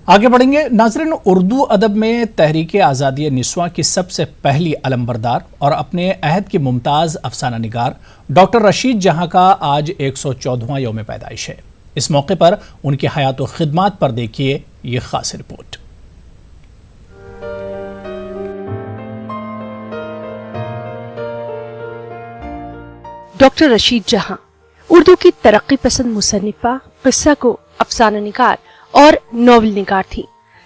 آگے بڑھیں گے ناظرین۔ اردو ادب میں تحریک آزادی نسواں کی سب سے پہلی علمبردار اور اپنے عہد کی ممتاز افسانہ نگار ڈاکٹر رشید جہاں کا آج 114واں یوم پیدائش ہے۔ اس موقع پر ان کی حیات و خدمات پر دیکھیے یہ خاص رپورٹ۔ ڈاکٹر رشید جہاں اردو کی ترقی پسند مصنفہ، قصہ گو، افسانہ نگار اور ناول نگار تھی،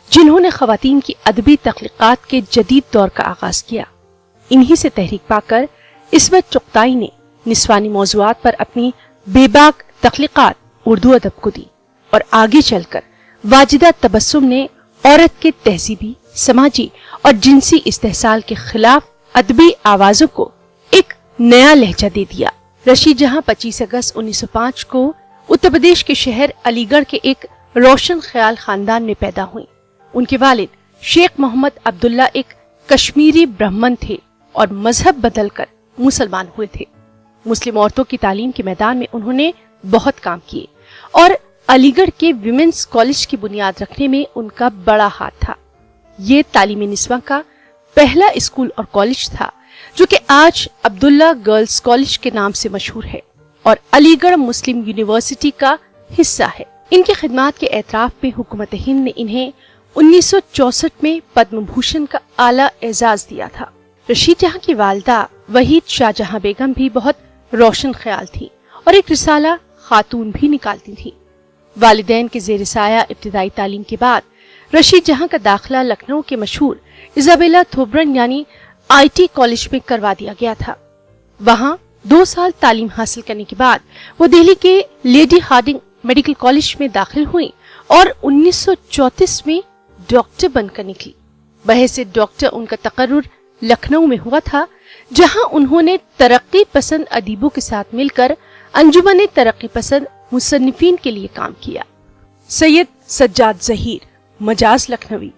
جنہوں نے خواتین کی ادبی تخلیقات کے جدید دور کا آغاز کیا۔ انہی سے تحریک پا کر عصمت چغتائی نے نسوانی موضوعات پر اپنی بے باک تخلیقات اردو ادب کو دی، اور آگے چل کر واجدہ تبسم نے عورت کے تہذیبی، سماجی اور جنسی استحصال کے خلاف ادبی آوازوں کو ایک نیا لہجہ دے دیا۔ رشید جہاں 25 اگست 1905 کو اتر پردیش کے شہر علی گڑھ کے ایک روشن خیال خاندان میں پیدا ہوئیں۔ ان کے والد شیخ محمد عبداللہ ایک کشمیری برہمن تھے اور مذہب بدل کر مسلمان ہوئے تھے۔ مسلم عورتوں کی تعلیم کے میدان میں انہوں نے بہت کام کیے اور علی گڑھ کے ویمنز کالج کی بنیاد رکھنے میں ان کا بڑا ہاتھ تھا۔ یہ تعلیم نسواں کا پہلا اسکول اور کالج تھا جو کہ آج عبداللہ گرلز کالج کے نام سے مشہور ہے اور علی گڑھ مسلم یونیورسٹی کا حصہ ہے۔ ان کی خدمات کے اعتراف میں حکومت ہند نے انہیں 1964 میں پدم بھوشن کا اعلیٰ اعزاز دیا تھا۔ رشید جہاں کی والدہ وحید شاہ جہاں بیگم بھی بہت روشن خیال تھی اور ایک رسالہ خاتون بھی نکالتی تھی۔ والدین کے زیر سایہ ابتدائی تعلیم کے بعد رشید جہاں کا داخلہ لکھنؤ کے مشہور ایزابیلا تھوبرن یعنی IIT کالج میں کروا دیا گیا تھا۔ وہاں 2 سال تعلیم حاصل کرنے کے بعد وہ دہلی کے لیڈی ہارڈنگ میڈیکل کالج میں داخل ہوئیں اور 1934 میں ڈاکٹر بن کر نکلی۔ بحیثیت ڈاکٹر ان کا تقرر لکھنؤ میں ہوا تھا، جہاں انہوں نے ترقی پسند ادیبوں کے ساتھ مل کر انجمن ترقی پسند مصنفین کے لیے کام کیا۔ سید سجاد ظہیر، مجاز لکھنوی،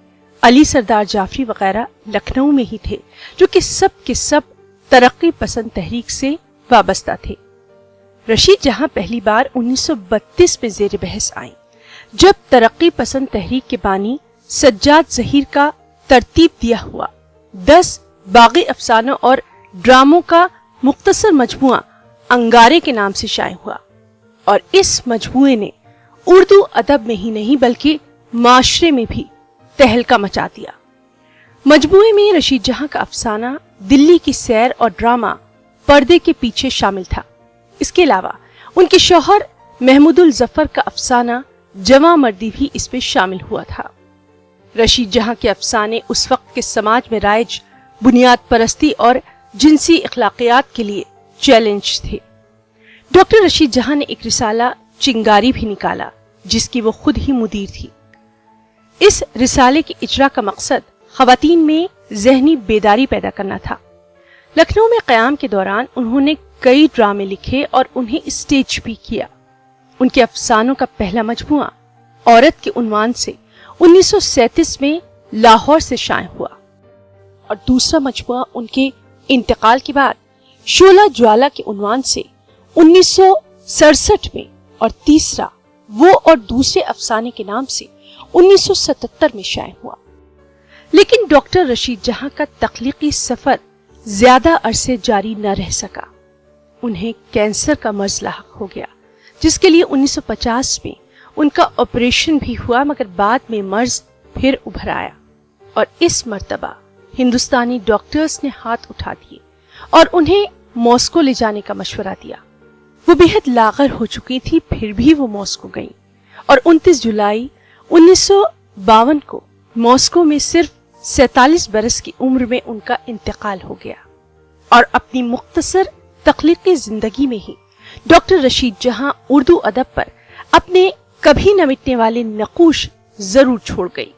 علی سردار جعفری وغیرہ لکھنؤ میں ہی تھے، جو کہ سب کے سب ترقی پسند تحریک سے وابستہ تھے۔ رشید جہاں پہلی بار 1932 میں زیر بحث آئیں، جب ترقی پسند تحریک کے بانی سجاد ظہیر کا ترتیب دیا ہوا 10 باغی افسانوں اور ڈراموں کا مختصر مجموعہ انگارے کے نام سے شائع ہوا، اور اس مجموعے نے اردو ادب میں ہی نہیں بلکہ معاشرے میں بھی تہلکہ مچا دیا۔ مجموعے میں رشید جہاں کا افسانہ دلی کی سیر اور ڈرامہ پردے کے پیچھے شامل تھا۔ اس کے علاوہ ان کے شوہر محمود الظفر کا افسانہ جواں مردی بھی اس میں شامل ہوا تھا۔ رشید جہاں کے افسانے اس وقت کے سماج میں رائج بنیاد پرستی اور جنسی اخلاقیات کے لیے چیلنج تھے۔ ڈاکٹر رشید جہاں نے ایک رسالہ چنگاری بھی نکالا، جس کی وہ خود ہی مدیر تھی۔ اس رسالے کے اجرا کا مقصد خواتین میں ذہنی بیداری پیدا کرنا تھا۔ لکھنؤ میں قیام کے دوران انہوں نے کئی ڈرامے لکھے اور انہیں اسٹیج بھی کیا۔ ان کے افسانوں کا پہلا مجموعہ عورت کے عنوان سے 1937 میں لاہور سے شائع ہوا، اور دوسرا مجموعہ ان کے انتقال کے بعد شعلہ جوالا کے عنوان سے 1967 میں، اور تیسرا وہ اور دوسرے افسانے کے نام سے 1977 میں شائع ہوا۔ لیکن ڈاکٹر رشید جہاں کا تخلیقی سفر زیادہ عرصے جاری نہ رہ سکا۔ انہیں کینسر کا مرض لاحق ہو گیا، جس کے لیے 1950 میں ان کا آپریشن بھی ہوا، مگر بعد میں مرض پھر ابھر آیا، اور اس مرتبہ ہندوستانی ڈاکٹرز نے ہاتھ اٹھا دیے اور انہیں ماسکو لے جانے کا مشورہ دیا۔ وہ بے حد لاغر ہو چکی تھی، پھر بھی وہ ماسکو گئیں، اور 29 جولائی 1952 کو ماسکو میں صرف 47 برس کی عمر میں ان کا انتقال ہو گیا۔ اور اپنی مختصر تخلیقی زندگی میں ہی ڈاکٹر رشید جہاں اردو ادب پر اپنے کبھی نہ مٹنے والے نقوش ضرور چھوڑ گئی۔